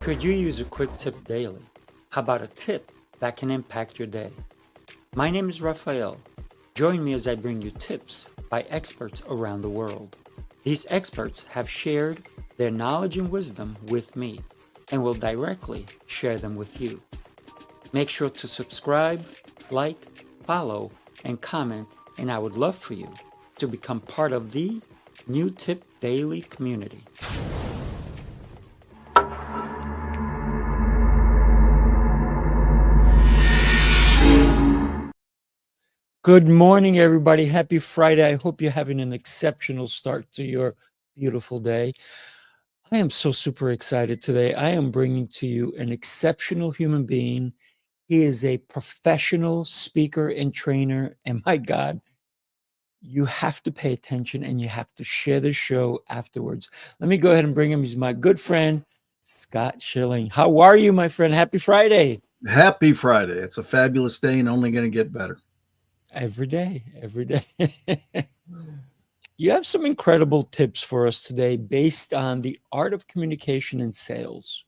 Could you use a quick tip daily? How about a tip that can impact your day? My name is Rafael. Join me as I bring you tips by experts around the world. These experts have shared their knowledge and wisdom with me and will directly share them with you. Make sure to subscribe, like, follow, and comment, and I would love for you to become part of the New Tip Daily community. Good morning, everybody. Happy Friday. I hope you're having an exceptional start to your beautiful day. I am so super excited today. I am bringing to you an exceptional human being. He is a professional speaker and trainer. And my God, you have to pay attention and you have to share the show afterwards. Let me go ahead and bring him. He's my good friend, Scott Schilling. How are you, my friend? Happy Friday. Happy Friday. It's a fabulous day and only going to get better. Every day, every day. You have some incredible tips for us today based on the art of communication and sales.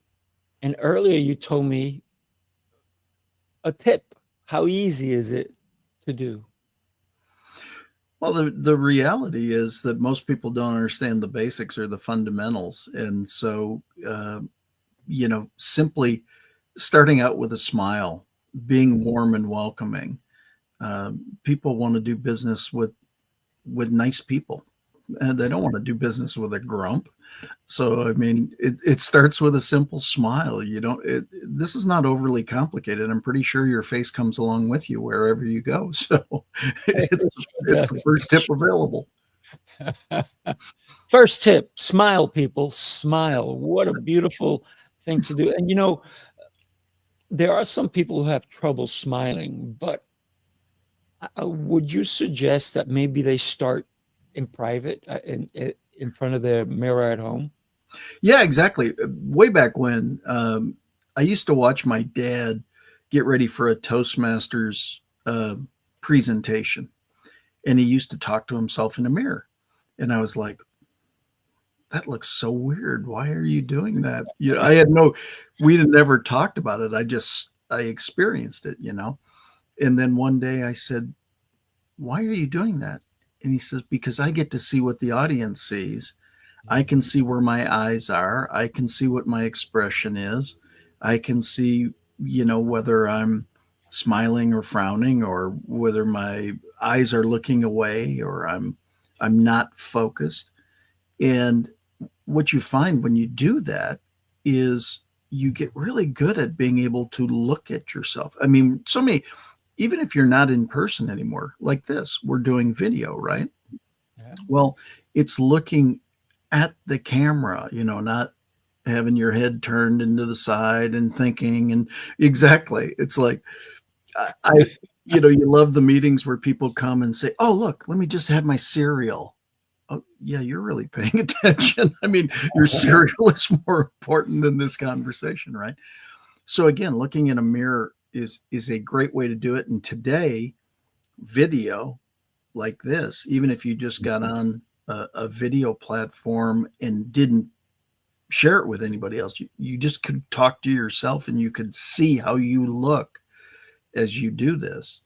And earlier you told me a tip. How easy is it to do? Well, the reality is that most people don't understand the basics or the fundamentals. And so, simply starting out with a smile, being warm and welcoming. People want to do business with nice people, and they don't want to do business with a grump. So, I mean, it starts with a simple smile. This is not overly complicated. I'm pretty sure your face comes along with you wherever you go. So it's the first tip available. First tip, smile, people, smile. What a beautiful thing to do. And there are some people who have trouble smiling, but would you suggest that maybe they start in private, in front of their mirror at home? Yeah, exactly. Way back when, I used to watch my dad get ready for a Toastmasters presentation, and he used to talk to himself in a mirror. And I was like, that looks so weird. Why are you doing that? We had never talked about it. I experienced it, And then one day I said, why are you doing that? And he says, because I get to see what the audience sees. I can see where my eyes are. I can see what my expression is. I can see, whether I'm smiling or frowning, or whether my eyes are looking away, or I'm not focused. And what you find when you do that is you get really good at being able to look at yourself. I mean, even if you're not in person anymore, like this, we're doing video, right? Yeah. Well, it's looking at the camera, not having your head turned into the side and thinking. And exactly, it's like, you love the meetings where people come and say, oh, look, let me just have my cereal. Oh, yeah, you're really paying attention. I mean, your cereal is more important than this conversation, right? So again, looking in a mirror is a great way to do it. And today, video like this, even if you just got on a video platform and didn't share it with anybody else, you just could talk to yourself and you could see how you look as you do this.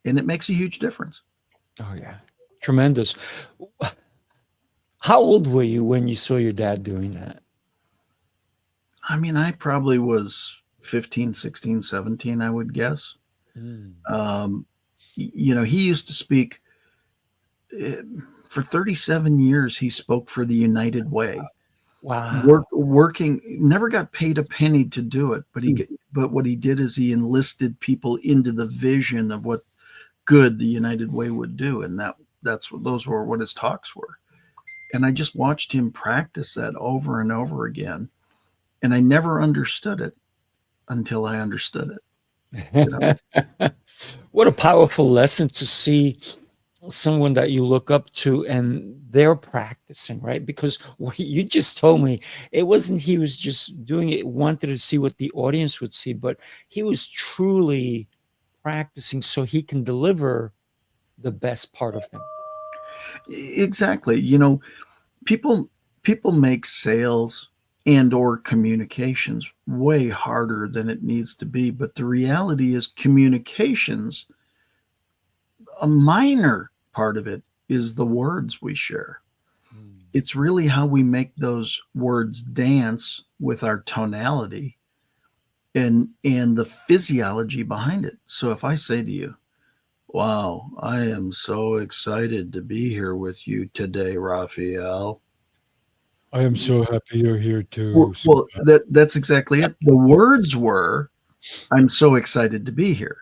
And it makes a huge difference. Oh, yeah. Tremendous. How old were you when you saw your dad doing that? I mean, I probably was 15, 16, 17, I would guess. He used to speak for 37 years. He spoke for the United Way. Wow. Working, never got paid a penny to do it, but what he did is he enlisted people into the vision of what good the United Way would do, and those were what his talks were. And I just watched him practice that over and over again, and I never understood it until I understood it. What a powerful lesson to see someone that you look up to and they're practicing, right? Because what you just told me, it wasn't he was just doing it, wanted to see what the audience would see, but he was truly practicing so he can deliver the best part of him. Exactly. People make sales and or communications way harder than it needs to be. But the reality is communications, a minor part of it is the words we share. Mm. It's really how we make those words dance with our tonality and the physiology behind it. So if I say to you, wow, I am so excited to be here with you today, Rafael. I am so happy you're here too, Well, Scott. that's exactly it. The words were, I'm so excited to be here.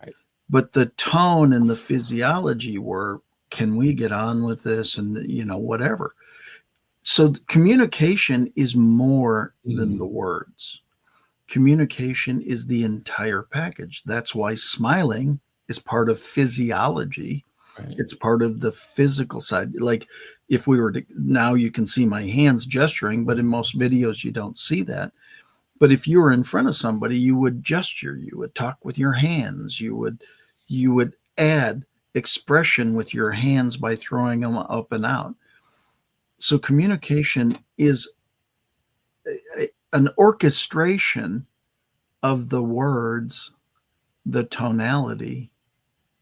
Right. But the tone and the physiology were, can we get on with this? And, whatever. So communication is more than the Mm. words. Communication is the entire package. That's why smiling is part of physiology. Right. It's part of the physical side. Like if we were to, now you can see my hands gesturing, but in most videos you don't see that. But if you were in front of somebody, you would gesture, you would talk with your hands, you would add expression with your hands by throwing them up and out. So communication is an orchestration of the words, the tonality,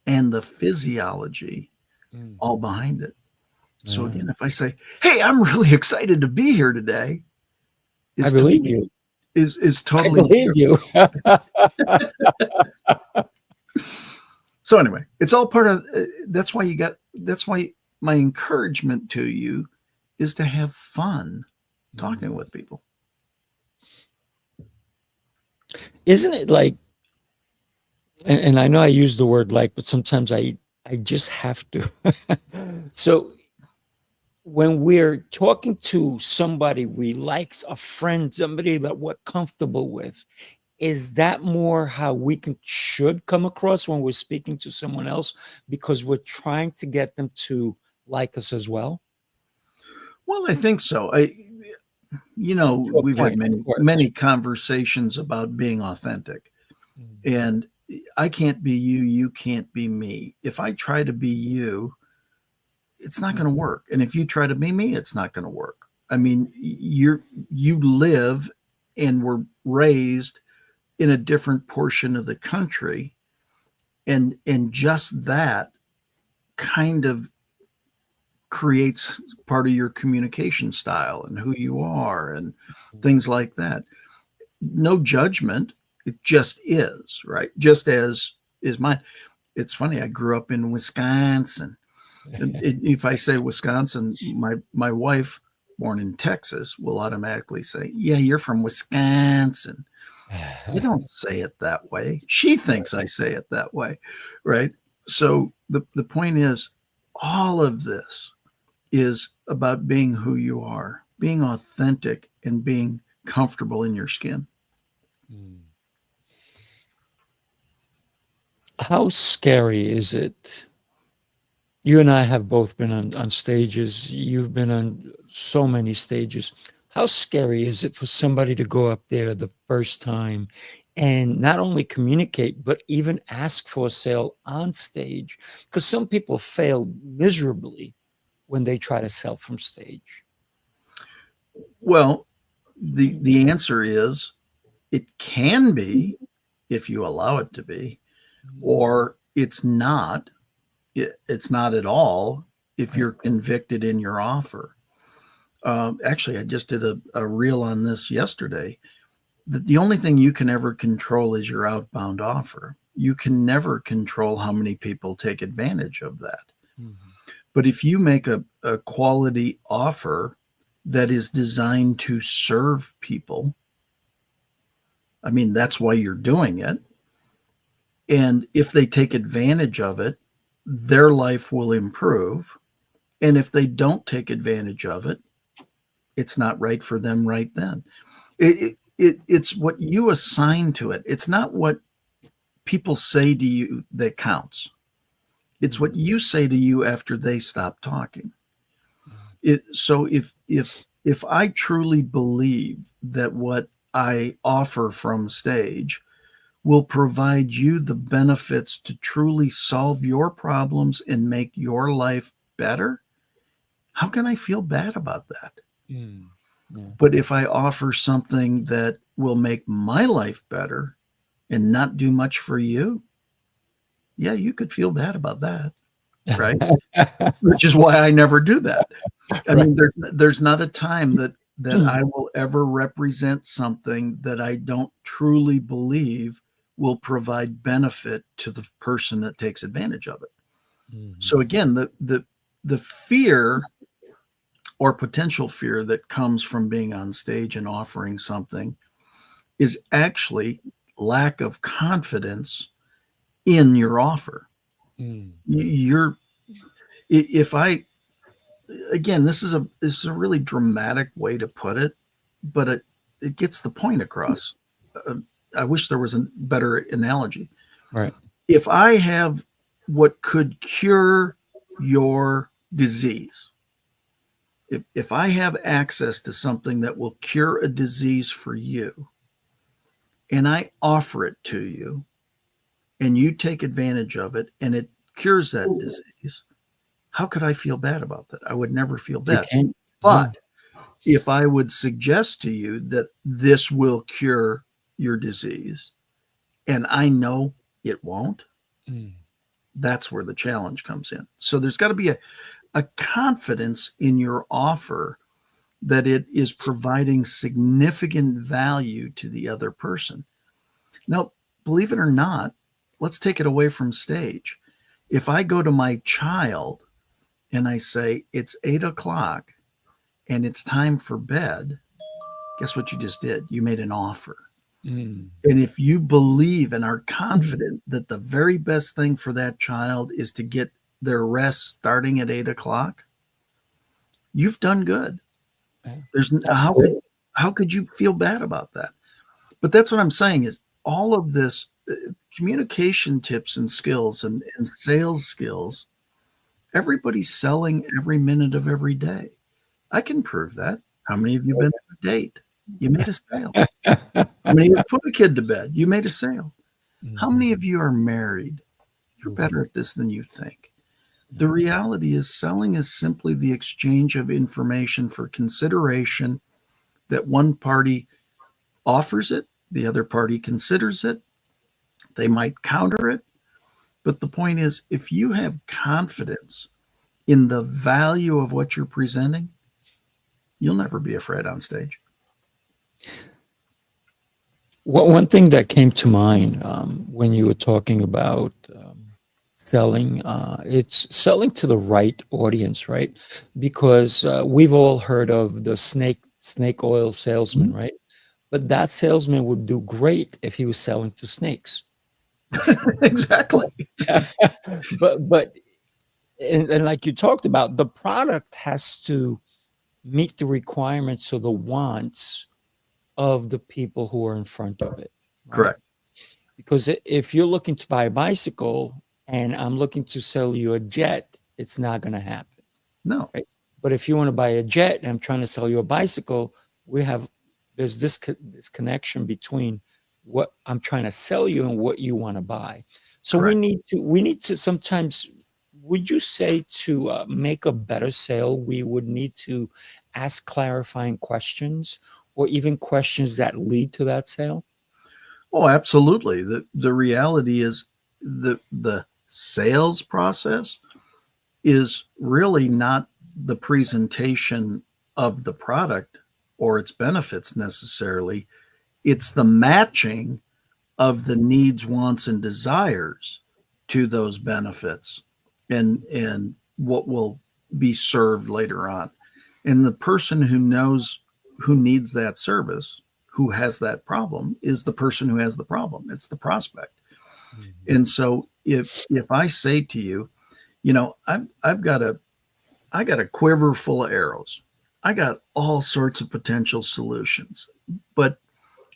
and the physiology Mm. all behind it. So Yeah. again, if I say, "Hey, I'm really excited to be here today," I is believe totally you. is I totally believe true. you. So anyway, it's all part of. That's why That's why my encouragement to you is to have fun talking Mm. with people. Isn't it like, and I know I use the word like, but sometimes I just have to. So when we're talking to somebody we like, a friend, somebody that we're comfortable with, is that more how we should come across when we're speaking to someone else because we're trying to get them to like us as well? Well, I think so. To a We've had point, of many course. many conversations about being authentic, Mm. and I can't be you. You can't be me. If I try to be you, it's not Mm. going to work. And if you try to be me, it's not going to work. I mean, you live and were raised in a different portion of the country, and just that kind of creates part of your communication style and who you are and things like that. No judgment. It just is, right? Just as is mine. It's funny. I grew up in Wisconsin. If I say Wisconsin, my wife, born in Texas, will automatically say, "Yeah, you're from Wisconsin." I don't say it that way. She thinks I say it that way, right? So the point is, all of this is about being who you are, being authentic, and being comfortable in your skin. Mm. How scary is it? You and I have both been on stages. You've been on so many stages. How scary is it for somebody to go up there the first time and not only communicate, but even ask for a sale on stage? Because some people fail miserably when they try to sell from stage. Well, the answer is it can be if you allow it to be, Mm. or it's not. It's not at all if Right. you're convicted in your offer. Actually, I just did a reel on this yesterday. The only thing you can ever control is your outbound offer. You can never control how many people take advantage of that. Mhm. But if you make a quality offer that is designed to serve people, I mean, that's why you're doing it. And if they take advantage of it, their life will improve. And if they don't take advantage of it, it's not right for them right then. It's what you assign to it. It's not what people say to you that counts. It's Mm. what you say to you after they stop talking. Mm. So if I truly believe that what I offer from stage will provide you the benefits to truly solve your problems and make your life better, how can I feel bad about that? Mm. Yeah. But if I offer something that will make my life better and not do much for you, yeah, you could feel bad about that, right? Which is why I never do that. I Right. mean, there's not a time that I will ever represent something that I don't truly believe will provide benefit to the person that takes advantage of it. Mhm. So again, the fear or potential fear that comes from being on stage and offering something is actually lack of confidence in your offer. Mm. You're if I again, this is a really dramatic way to put it, but it gets the point across. Uh, I wish there was a better analogy. Right. If I have what could cure your disease, if I have access to something that will cure a disease for you, and I offer it to you, and you take advantage of it, and it cures that disease, how could I feel bad about that? I would never feel You bad. can't. But No. if I would suggest to you that this will cure your disease, and I know it won't, Mm. that's where the challenge comes in. So there's got to be a confidence in your offer that it is providing significant value to the other person. Now, believe it or not, let's take it away from stage. If I go to my child and I say, it's 8 o'clock and it's time for bed, guess what you just did? You made an offer. Mm. And if you believe and are confident that the very best thing for that child is to get their rest starting at 8 o'clock, you've done good. Yeah. There's Absolutely. how could you feel bad about that? But that's what I'm saying is all of this communication tips and skills and sales skills, everybody's selling every minute of every day. I can prove that. How many of you been on a date? You made a sale. How many of you put a kid to bed? You made a sale. How Mhm. many of you are married? You're Oof. better at this than you think. Yeah. The reality is, selling is simply the exchange of information for consideration that one party offers it, the other party considers it, they might counter it. But the point is, if you have confidence in the value of what you're presenting, you'll never be afraid on stage. One thing that came to mind when you were talking about selling, it's selling to the right audience, right? Because we've all heard of the snake oil salesman, Mhm. right? But that salesman would do great if he was selling to snakes. Exactly. But and like you talked about, the product has to meet the requirements or the wants of the people who are in front of it, right? Correct. Because if you're looking to buy a bicycle and I'm looking to sell you a jet, it's not going to happen, No. right? But if you want to buy a jet and I'm trying to sell you a bicycle, we have there's this connection between what I'm trying to sell you and what you want to buy. So Correct. we need to sometimes. Would you say to make a better sale, we would need to ask clarifying questions or even questions that lead to that sale? Oh, absolutely. The reality is the sales process is really not the presentation of the product or its benefits necessarily. It's the matching of the needs, wants, and desires to those benefits and what will be served later on. And the person who knows who needs that service, who has that problem, is the person who has the problem. It's the prospect. Mhm. And so if I say to you, I've got a quiver full of arrows. I got all sorts of potential solutions. But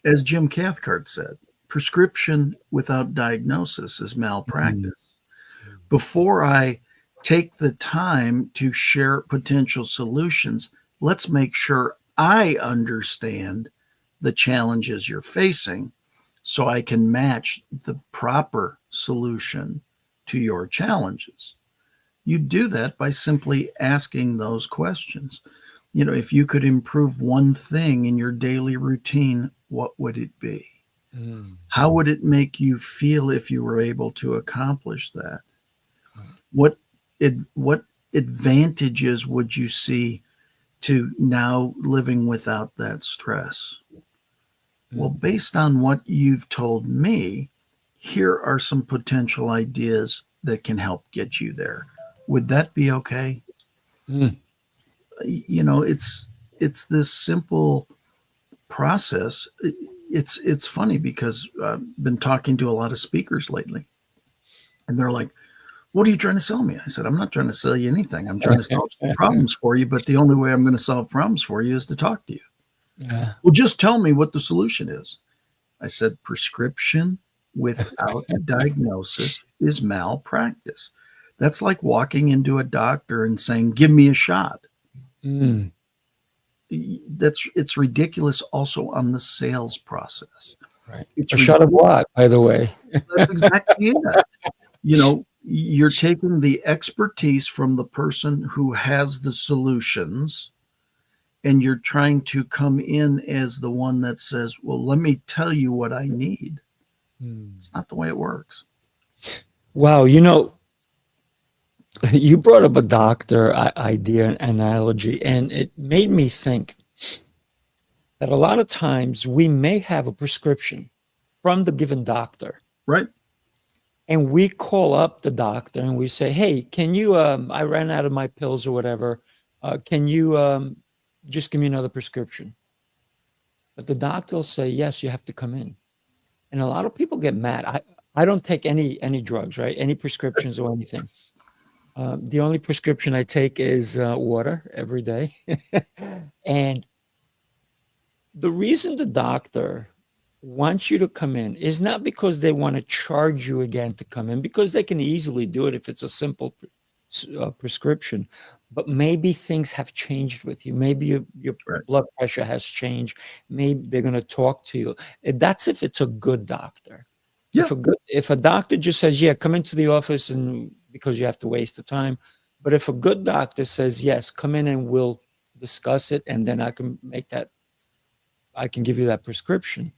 as Jim Cathcart said, prescription without diagnosis is Mhm. malpractice. Before I take the time to share potential solutions, let's make sure I understand the challenges you're facing so I can match the proper solution to your challenges. You do that by simply asking those questions. if you could improve one thing in your daily routine, what would it be? Mm. How would it make you feel if you were able to accomplish that? Right. What advantages would you see to now living without that stress? Well, Mm. based on what you've told me, here are some potential ideas that can help get you there. Would that be okay? Mm. It's this simple process. It's funny because I've been talking to a lot of speakers lately, and they're like, "What are you trying to sell me?" I said, "I'm not trying to sell you anything. I'm trying to solve some problems for you, but the only way I'm going to solve problems for you is to talk to you." Yeah. "Well, just tell me what the solution is." I said, "Prescription without diagnosis is malpractice. That's like walking into a doctor and saying, 'Give me a shot.' Mm. It's ridiculous also on the sales process. Right. It's A shot of ridiculous. what, by the way? That's exactly it. You're taking the expertise from the person who has the solutions, and you're trying to come in as the one that says, 'Well, let me tell you what I need.' Mm. It's not the way it works." Wow, you brought up a doctor idea and analogy, and it made me think that a lot of times we may have a prescription from the given doctor, Right? and we call up the doctor and we say, "Hey, can you? I ran out of my pills or whatever. Can you just give me another prescription?" But the doctor will say, "Yes, you have to come in." And a lot of people get mad. I don't take any drugs, right? Any prescriptions or anything. The only prescription I take is water every day. And the reason the doctor wants you to come in is not because they want to charge you again to come in, because they can easily do it if it's a simple prescription. But maybe things have changed with you. Maybe your Right. blood pressure has changed. Maybe they're going to talk to you. That's if it's a good doctor. Yeah. If a doctor just says, "Yeah, come into the office," and because you have to waste the time. But if a good doctor says, "Yes, come in and we'll discuss it, and then I can give you that prescription."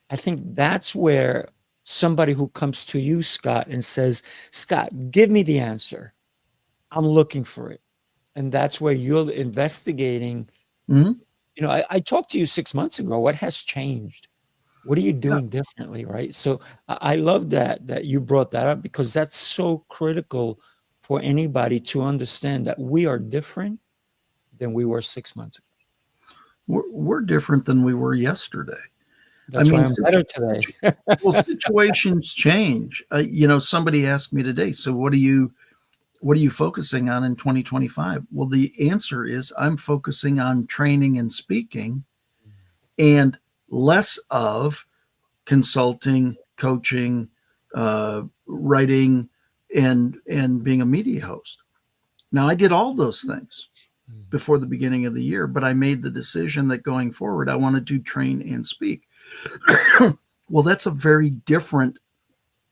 I think that's where somebody who comes to you, Scott, and says, "Scott, give me the answer. I'm looking for it." And that's where you're investigating. Mhm. I talked to you 6 months ago. What has changed? What are you Yeah. doing differently, right? So I love that you brought that up, because that's so critical for anybody to understand that we are different than we were 6 months ago. We're different than we were yesterday. I That's why mean, I'm better today. situations change. Somebody asked me today, "So what are you focusing on in 2025?" Well, the answer is I'm focusing on training and speaking, and less of consulting, coaching, writing, and being a media host. Now, I did all those things before the beginning of the year, but I made the decision that going forward, I wanted to train and speak. Well, that's a very different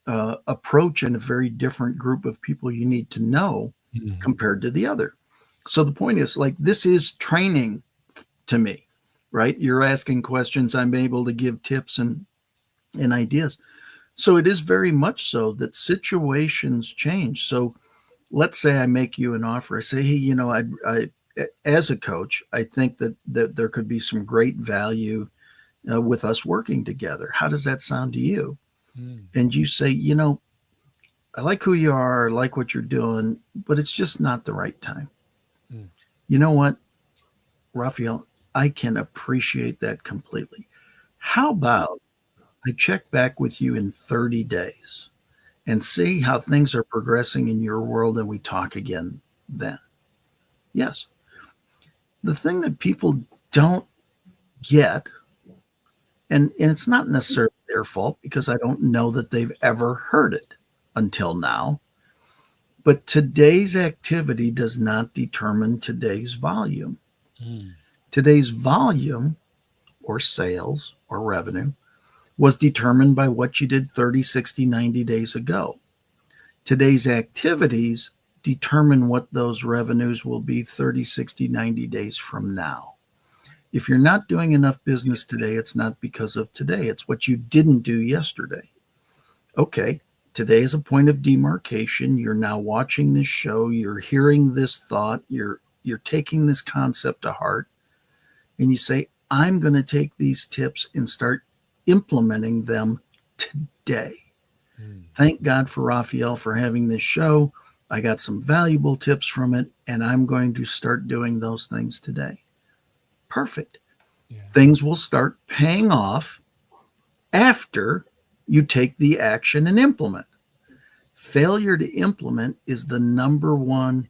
approach and a very different group of people you need to know Mhm. compared to the other. So the point is, like, this is training to me, right? You're asking questions, I'm able to give tips and ideas. So it is very much so that situations change. So let's say I make you an offer. I say, "Hey, as a coach, I think that there could be some great value with us working together. How does that sound to you?" Mm. And you say, "I like who you are, I like what you're doing, but it's just not the right time." Mm. You know what, Rafael? I can appreciate that completely. How about I check back with you in 30 days and see how things are progressing in your world, and we talk again then? Yes. The thing that people don't get, and it's not necessarily their fault because I don't know that they've ever heard it until now, but today's activity does not determine today's volume. Mm. Today's volume, or sales or revenue, was determined by what you did 30, 60, 90 days ago. Today's activities determine what those revenues will be 30, 60, 90 days from now. If you're not doing enough business today, it's not because of today. It's what you didn't do yesterday. Okay, today is a point of demarcation. You're now watching this show. You're hearing this thought. You're taking this concept to heart. And you say, I'm going to take these tips and start implementing them today. Thank God for Rafael for having this show. I got some valuable tips from it, and I'm going to start doing those things today. Perfect. Yeah. Things will start paying off after you take the action and implement. Failure to implement is the number one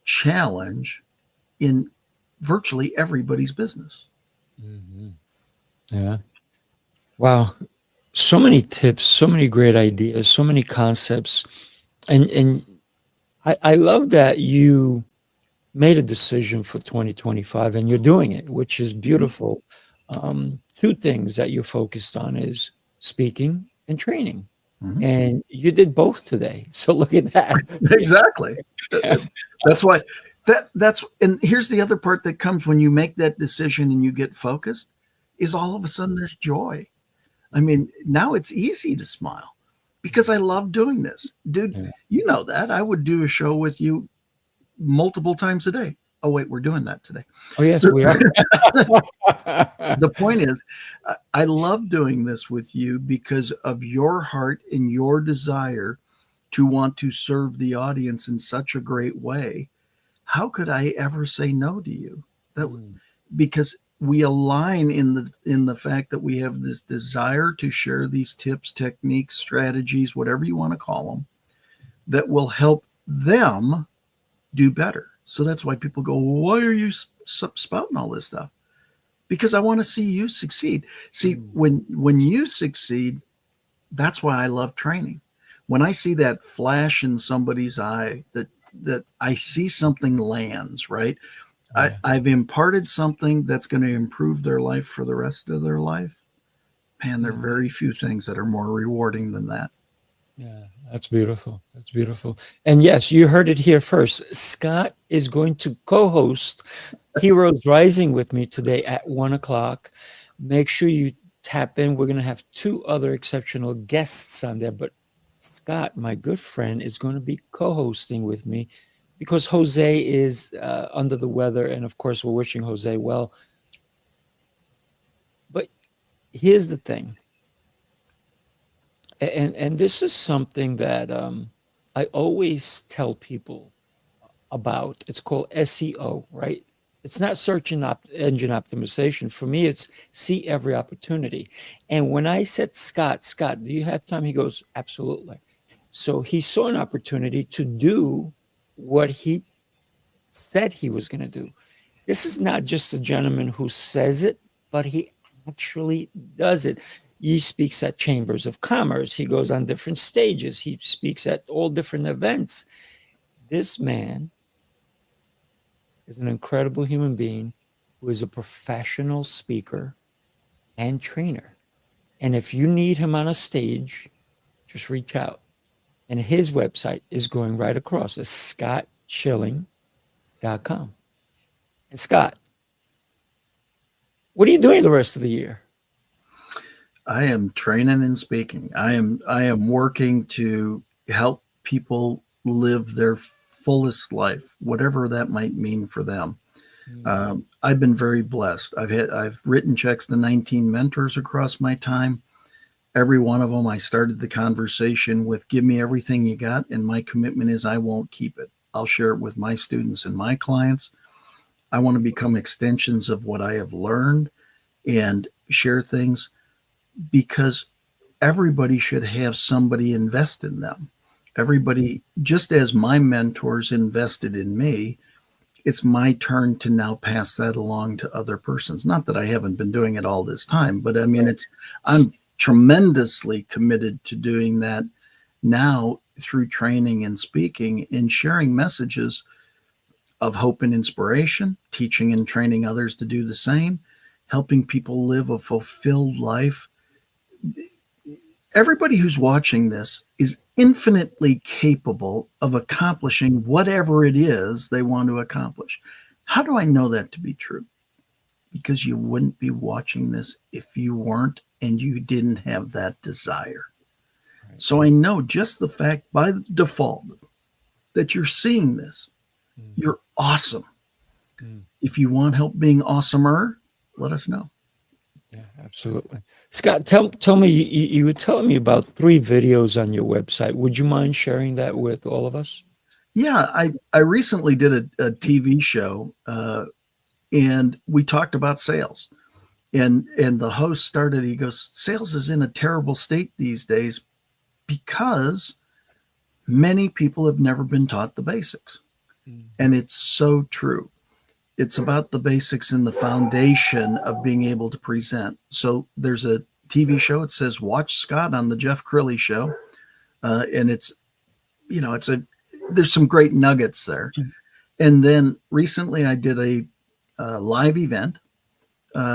challenge in virtually everybody's business. Mm-hmm. Yeah. Wow. So many tips, so many great ideas, so many concepts. And I love that you made a decision for 2025 and you're doing it, which is beautiful. Two things that you're focused on is speaking and training. Mm-hmm. And you did both today. So look at that. Exactly. That's why that's and here's the other part that comes when you make that decision and you get focused is all of a sudden there's joy. I mean, now it's easy to smile because I love doing this. Dude, Yeah. you know that. I would do a show with you multiple times a day. Oh, wait, we're doing that today. Oh, yes, we are. The point is, I love doing this with you because of your heart and your desire to want to serve the audience in such a great way. How could I ever say no to you? Because we align in the fact that we have this desire to share these tips, techniques, strategies, whatever you want to call them, that will help them do better. So that's why people go, why are you spouting all this stuff? Because I want to see you succeed. See, when you succeed, that's why I love training. When I see that flash in somebody's eye, that I see something lands, right? Yeah. I've imparted something that's going to improve their life for the rest of their life. Man, there are very few things that are more rewarding than that. Yeah, that's beautiful. That's beautiful. And yes, you heard it here first. Scott is going to co-host Heroes Rising with me today at 1:00. Make sure you tap in. We're going to have two other exceptional guests on there, but Scott, my good friend, is going to be co-hosting with me because Jose is under the weather. And of course, we're wishing Jose well. But here's the thing. And this is something that I always tell people about. It's called SEO, right? It's not engine optimization. For me, it's see every opportunity. And when I said, Scott, do you have time? He goes, absolutely. So he saw an opportunity to do what he said he was going to do. This is not just a gentleman who says it, but he actually does it. He speaks at chambers of commerce. He goes on different stages. He speaks at all different events. This man is an incredible human being who is a professional speaker and trainer. And if you need him on a stage, just reach out. And his website is going right across. It's scottschilling.com. And Scott, what are you doing the rest of the year? I am training and speaking. I am working to help people live their fullest life, whatever that might mean for them. I've been very blessed. I've written checks to 19 mentors across my time. Every one of them, I started the conversation with, give me everything you got. And my commitment is I won't keep it. I'll share it with my students and my clients. I want to become extensions of what I have learned and share things because everybody should have somebody invest in them. Everybody, just as my mentors invested in me, it's my turn to now pass that along to other persons. Not that I haven't been doing it all this time, but I mean, I'm tremendously committed to doing that now through training and speaking and sharing messages of hope and inspiration, teaching and training others to do the same, helping people live a fulfilled life. Everybody who's watching this infinitely capable of accomplishing whatever it is they want to accomplish. How do I know that to be true? Because you wouldn't be watching this if you weren't and you didn't have that desire. Right. So I know just the fact by default that you're seeing this, Mm. you're awesome. Mm. If you want help being awesomer, let us know. Yeah, absolutely. Scott, tell me, you were telling me about 3 videos on your website. Would you mind sharing that with all of us? Yeah, I recently did a TV show, and we talked about sales. And the host started, he goes, sales is in a terrible state these days because many people have never been taught the basics. Mm. And it's so true. It's about the basics and the foundation of being able to present. So there's a TV show. It says "Watch Scott" on the Jeff Crilly Show, and it's there's some great nuggets there. And then recently, I did a live event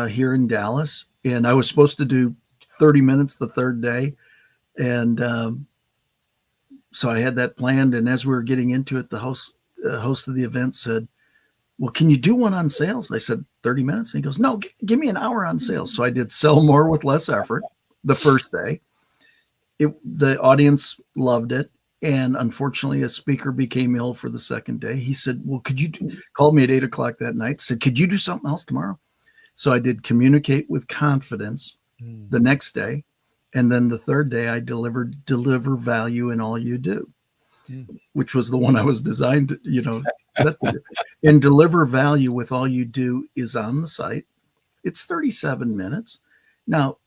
here in Dallas, and I was supposed to do 30 minutes the third day, and so I had that planned. And as we were getting into it, the host of the event said, well, can you do one on sales? I said, 30 minutes. And he goes, no, give me an hour on sales. So I did sell more with less effort the first day. The audience loved it. And unfortunately, a speaker became ill for the second day. He said, well, called me at 8 o'clock that night, said, could you do something else tomorrow? So I did communicate with confidence the next day. And then the third day, I deliver value in all you do, which was the one I was designed to, and deliver value with all you do is on the site. It's 37 minutes. Now,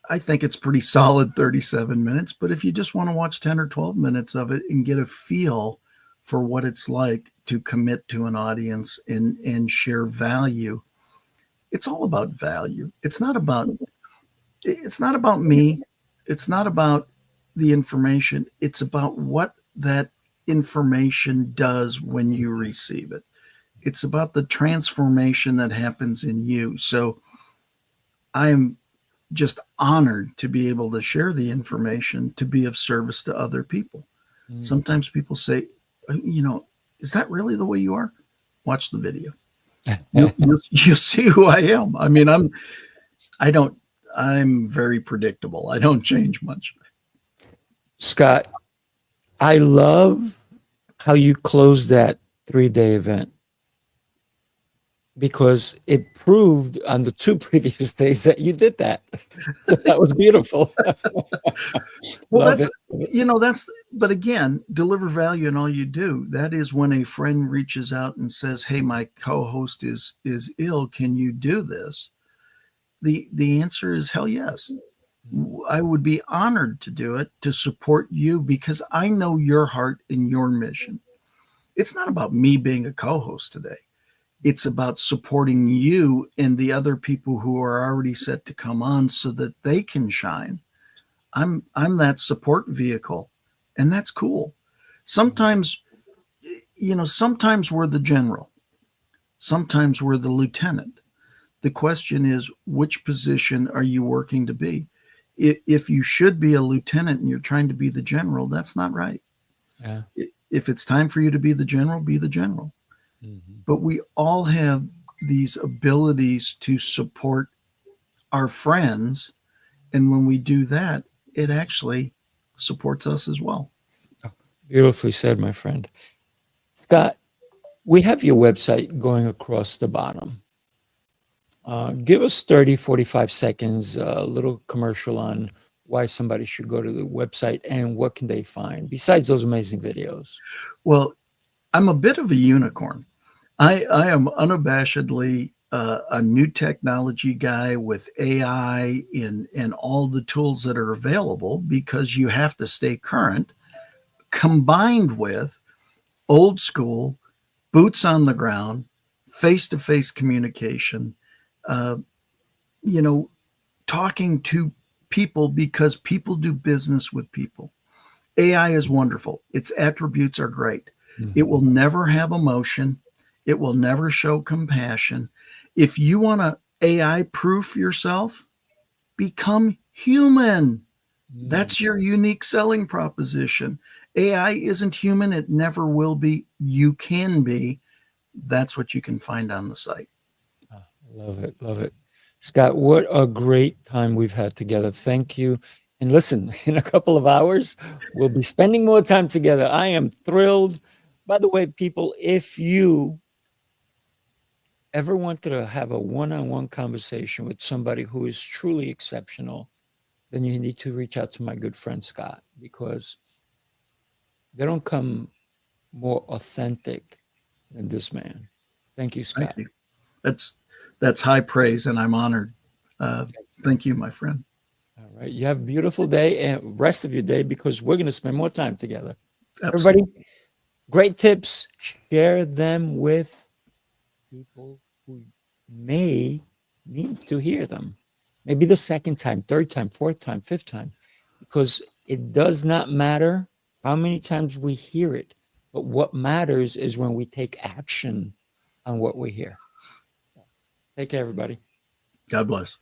I think it's pretty solid 37 minutes, but if you just want to watch 10 or 12 minutes of it and get a feel for what it's like to commit to an audience and share value, it's all about value. It's not about me. It's not about the information. It's about what that information does when you receive it. It's about the transformation that happens in you. So I'm just honored to be able to share the information to be of service to other people. Sometimes people say, is that really the way you are? Watch the video. You'll see who I am. I mean, I'm very predictable. I don't change much. Scott, I love how you closed that 3-day event because it proved on the 2 previous days that you did that. So that was beautiful. Well, but again, deliver value in all you do. That is when a friend reaches out and says, hey, my co-host is ill. Can you do this? The answer is hell yes. I would be honored to do it, to support you, because I know your heart and your mission. It's not about me being a co-host today. It's about supporting you and the other people who are already set to come on so that they can shine. I'm that support vehicle, and that's cool. Sometimes, sometimes we're the general. Sometimes we're the lieutenant. The question is, which position are you working to be? If you should be a lieutenant and you're trying to be the general, that's not right. Yeah. If it's time for you to be the general, be the general. But we all have these abilities to support our friends. And when we do that, it actually supports us as well. Beautifully said, my friend. Scott, we have your website going across the bottom. Give us 30, 45 seconds, a little commercial on why somebody should go to the website and what can they find besides those amazing videos. Well, I'm a bit of a unicorn. I am unabashedly a new technology guy with AI and all the tools that are available, because you have to stay current, combined with old school, boots on the ground, face-to-face communication, uh, talking to people, because people do business with people. AI is wonderful. Its attributes are great. It will never have emotion. It will never show compassion. If you want to AI proof yourself, become human. Mm. That's your unique selling proposition. AI isn't human. It never will be. You can be. That's what you can find on the site. Ah, love it. Love it. Scott, what a great time we've had together. Thank you. And listen, in a couple of hours, we'll be spending more time together. I am thrilled. By the way, people, if you ever wanted to have a one-on-one conversation with somebody who is truly exceptional, then you need to reach out to my good friend Scott, because they don't come more authentic than this man. Thank you, Thank Scott. you. That's that's high praise, and I'm honored. Uh, thank you, my friend. All right. You have a beautiful day and rest of your day, because we're going to spend more time together. Everybody, Absolutely. great tips. Share them with people who may need to hear them. Maybe the second time, third time, fourth time, fifth time, because it does not matter how many times we hear it, but what matters is when we take action on what we hear. So take care, everybody. God bless.